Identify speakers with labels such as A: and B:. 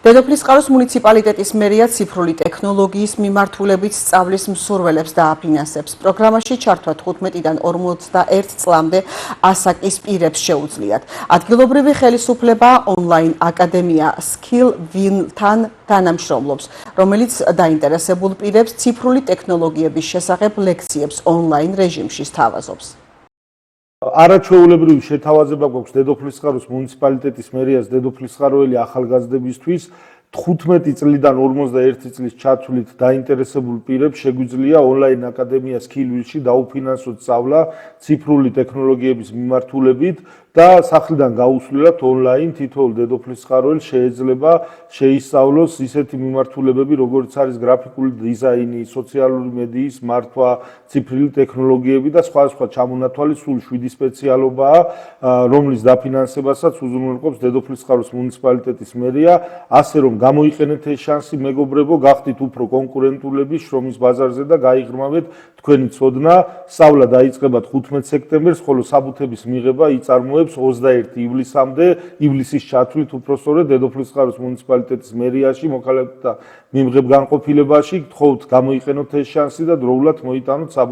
A: დედოფლისწყაროს მუნიციპალიტეტის მერია ციფრული ტექნოლოგიის მიმართულებით სწავლის მსურველებს დააფინანსებს. პროგრამაში ჩართვა 15-დან 41 წლამდე ასაკის პირებს შეუძლიათ. ადგილობრივი ხელისუფლება ონლაინ აკადემია SkillWin-თან თანამშრომლობს, რომელიც დაინტერესებულ პირებს ციფრული ტექნოლოგიების შესახებ ლექციებს ონლაინ რეჟიმში სთავაზობს.
B: არაჩვეულებრივი შეთავაზება გვაქვს დედოფლისწყაროს მუნიციპალიტეტის მერიას დედოფლისწყაროელი ახალგაზრდებისთვის 15 წლიდან 41 წლის ჩათვლით დაინტერესებულ პირებს შეგვიძლია ონლაინ აკადემია SkillWin-ში დაუფინანსოთ სწავლა ციფრული ტექნოლოგიების მიმართულებით და სახლიდან გაუსვლელად ონლაინ თითოეულ დედოფლისწყაროელს შეიძლება შეისწავლოს ისეთი მიმართულებები, როგორც არის გრაფიკული დიზაინი, სოციალური მედიის მართვა, ციფრული ტექნოლოგიები და სხვა ჩამონათვალი სულ 7 სპეციალობაა, რომლის დაფინანსებასაც უზრუნველყოფს დედოფლისწყაროს მუნიციპალიტეტის მერია, ასე რომ გამოიყენეთ ეს შანსი, მეგობრებო, გახდით უფრო კონკურენტულები შრომის ბაზარზე და გაიღრმავეთ თქვენი ცოდნა. სწავლა დაიწყება 15 სექტემბერს, ხოლო საბუთების მიღება იწარმოებს 21 ივლისამდე, ივლისის ჩათვლით უпростоრე დედოფლისწყაროს მუნიციპალიტეტის მერიაში მოქალაქეთა მიმღებ განყოფილებაში. გთხოვთ გამოიყენოთ ეს შანსი და დროულად მოიტანოთ